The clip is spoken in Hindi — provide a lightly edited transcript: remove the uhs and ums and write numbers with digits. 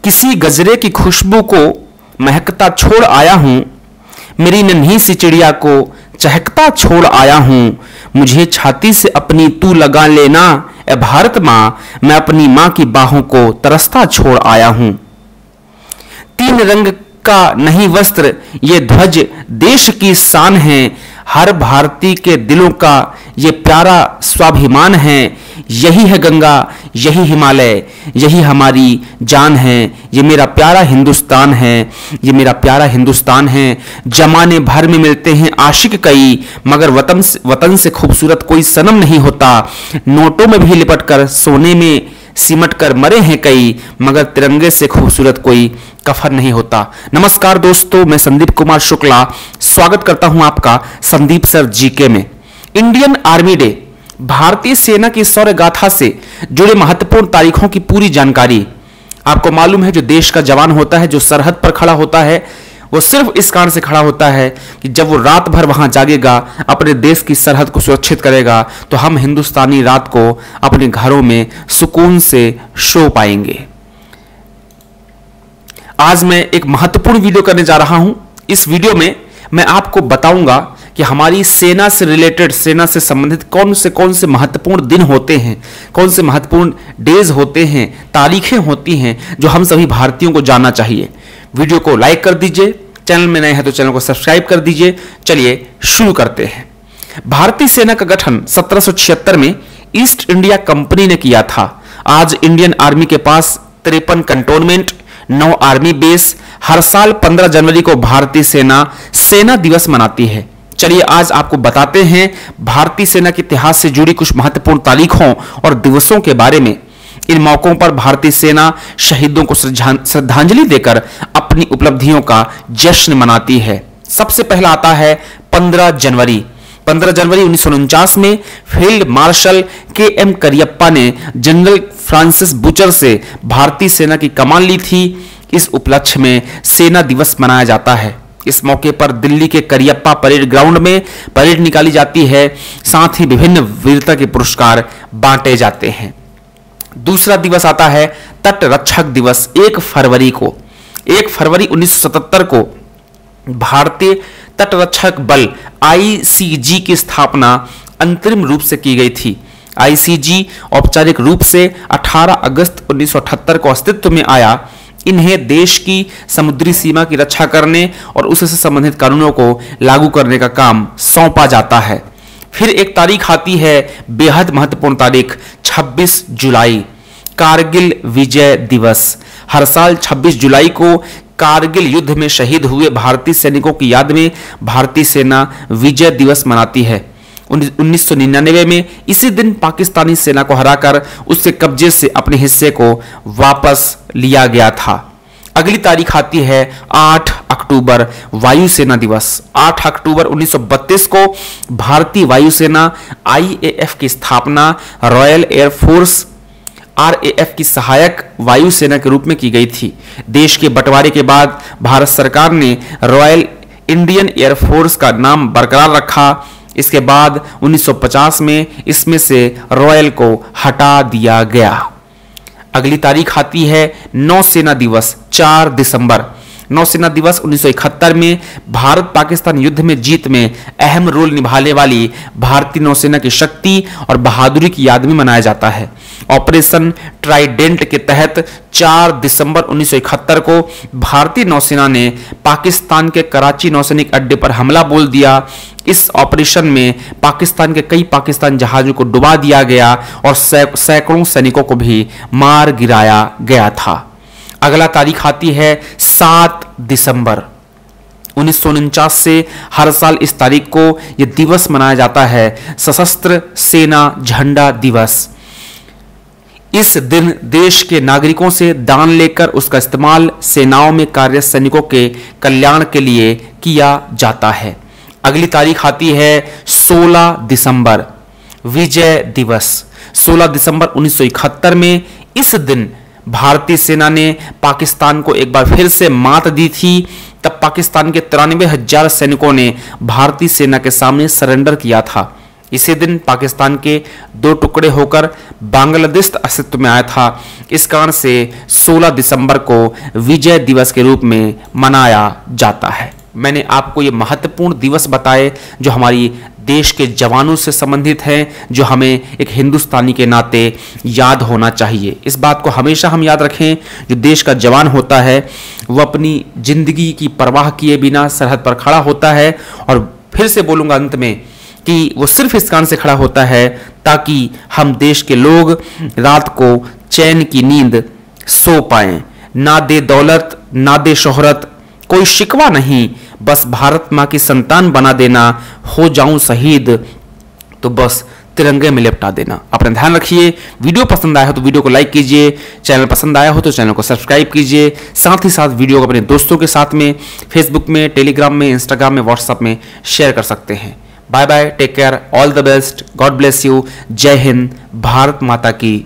किसी गजरे की खुशबू को महकता छोड़ आया हूं, मेरी नन्ही सी चिड़िया को चहकता छोड़ आया हूं। मुझे छाती से अपनी तू लगा लेना ए भारत माँ, मैं अपनी माँ की बाहों को तरसता छोड़ आया हूं। तीन रंग का नहीं वस्त्र ये ध्वज देश की शान है, हर भारतीय के दिलों का ये प्यारा स्वाभिमान है। यही है गंगा, यही हिमालय, यही हमारी जान है। ये मेरा प्यारा हिंदुस्तान है, ये मेरा प्यारा हिंदुस्तान है। जमाने भर में मिलते हैं आशिक कई, मगर वतन से खूबसूरत कोई सनम नहीं होता। नोटों में भी लिपट कर सोने में सिमट कर मरे हैं कई, मगर तिरंगे से खूबसूरत कोई कफन नहीं होता। नमस्कार दोस्तों, मैं संदीप कुमार शुक्ला स्वागत करता हूं आपका संदीप सर जीके में। इंडियन आर्मी डे, भारतीय सेना की शौर्य गाथा से जुड़े महत्वपूर्ण तारीखों की पूरी जानकारी। आपको मालूम है, जो देश का जवान होता है, जो सरहद पर खड़ा होता है, वो सिर्फ इस कारण से खड़ा होता है कि जब वो रात भर वहां जागेगा, अपने देश की सरहद को सुरक्षित करेगा, तो हम हिंदुस्तानी रात को अपने घरों में सुकून से सो पाएंगे। आज मैं एक महत्वपूर्ण वीडियो करने जा रहा हूं। इस वीडियो में मैं आपको बताऊंगा कि हमारी सेना से रिलेटेड, सेना से संबंधित कौन से महत्वपूर्ण दिन होते हैं, कौन से महत्वपूर्ण डेज होते हैं, तारीखें होती हैं जो हम सभी भारतीयों को जानना चाहिए। वीडियो को लाइक कर दीजिए, चैनल में नए हैं तो चैनल को सब्सक्राइब कर दीजिए। चलिए शुरू करते हैं। भारतीय सेना का गठन 1776 में ईस्ट इंडिया कंपनी ने किया था। आज इंडियन आर्मी के पास 53 कंटोनमेंट, 9 आर्मी बेस। हर साल 15 जनवरी को भारतीय सेना दिवस मनाती है। चलिए आज आपको बताते हैं भारतीय सेना के इतिहास से जुड़ी कुछ महत्वपूर्ण तारीखों और दिवसों के बारे में। इन मौकों पर भारतीय सेना शहीदों को श्रद्धांजलि देकर अपनी उपलब्धियों का जश्न मनाती है। सबसे पहला आता है 15 जनवरी। 15 जनवरी 1949 में फील्ड मार्शल के.एम. करियप्पा ने जनरल फ्रांसिस बुचर से भारतीय सेना की कमान ली थी। इस उपलक्ष्य में सेना दिवस मनाया जाता है। इस मौके पर दिल्ली के करियप्पा परेड ग्राउंड में परेड निकाली जाती है। साथ ही विभिन्न वीरता के पुरस्कार बांटे जाते हैं। दूसरा दिवस आता है तट रक्षक दिवस। 1 फरवरी को, 1 फरवरी 1977 को भारतीय तटरक्षक बल आईसीजी की स्थापना अंतरिम रूप से की गई थी। आईसीजी औपचारिक रूप से 18 अगस्त 1978 को अस्तित्व में आया। इन्हें देश की समुद्री सीमा की रक्षा करने और उससे संबंधित कानूनों को लागू करने का काम सौंपा जाता है। फिर एक तारीख आती है, बेहद महत्वपूर्ण तारीख, 26 जुलाई, कारगिल विजय दिवस। हर साल 26 जुलाई को कारगिल युद्ध में शहीद हुए भारतीय सैनिकों की याद में भारतीय सेना विजय दिवस मनाती है। 1999 में इसी दिन पाकिस्तानी सेना को हराकर उसके कब्जे से अपने हिस्से को वापस लिया गया था। अगली तारीख आती है 8 अक्टूबर, वायुसेना दिवस। 8 अक्टूबर 1932 को भारतीय वायुसेना आईएएफ की स्थापना रॉयल एयरफोर्स आरएएफ की सहायक वायुसेना के रूप में की गई थी। देश के बंटवारे के बाद भारत सरकार ने रॉयल इंडियन एयरफोर्स का नाम बरकरार रखा। इसके बाद 1950 में इसमें से रॉयल को हटा दिया गया। अगली तारीख आती है नौसेना दिवस, 4 दिसंबर। नौसेना दिवस 1971 में भारत पाकिस्तान युद्ध में जीत में अहम रोल निभाने वाली भारतीय नौसेना की शक्ति और बहादुरी की याद में मनाया जाता है। ऑपरेशन ट्राइडेंट के तहत 4 दिसंबर 1971 को भारतीय नौसेना ने पाकिस्तान के कराची नौसैनिक अड्डे पर हमला बोल दिया। इस ऑपरेशन में पाकिस्तान के कई पाकिस्तान जहाजों को डुबा दिया गया और सैकड़ों सैनिकों को भी मार गिराया गया था। अगला तारीख आती है 7 दिसंबर 1949 से हर साल इस तारीख को यह दिवस मनाया जाता है, सशस्त्र सेना झंडा दिवस। इस दिन देश के नागरिकों से दान लेकर उसका इस्तेमाल सेनाओं में कार्यरत सैनिकों के कल्याण के लिए किया जाता है। अगली तारीख आती है 16 दिसंबर, विजय दिवस। 16 दिसंबर 1971 में इस दिन भारतीय सेना ने पाकिस्तान को एक बार फिर से मात दी थी। तब पाकिस्तान के 93,000 सैनिकों ने भारतीय सेना के सामने सरेंडर किया था। इसी दिन पाकिस्तान के 2 टुकड़े होकर बांग्लादेश अस्तित्व में आया था। इस कारण से 16 दिसंबर को विजय दिवस के रूप में मनाया जाता है। मैंने आपको ये महत्वपूर्ण दिवस बताए जो हमारी देश के जवानों से संबंधित हैं, जो हमें एक हिंदुस्तानी के नाते याद होना चाहिए। इस बात को हमेशा हम याद रखें, जो देश का जवान होता है वह अपनी जिंदगी की परवाह किए बिना सरहद पर खड़ा होता है। और फिर से बोलूँगा अंत में कि वो सिर्फ इस कारण से खड़ा होता है ताकि हम देश के लोग रात को चैन की नींद सो पाएं। ना दे दौलत, ना दे शोहरत, कोई शिकवा नहीं, बस भारत माँ की संतान बना देना। हो जाऊं शहीद तो बस तिरंगे में लिपटा देना। अपना ध्यान रखिए। वीडियो पसंद आया हो तो वीडियो को लाइक कीजिए, चैनल पसंद आया हो तो चैनल को सब्सक्राइब कीजिए। साथ ही साथ वीडियो को अपने दोस्तों के साथ में फेसबुक में, टेलीग्राम में, इंस्टाग्राम में, व्हाट्सएप में शेयर कर सकते हैं। Bye bye, take care, all the best, God bless you. जय हिंद, भारत माता की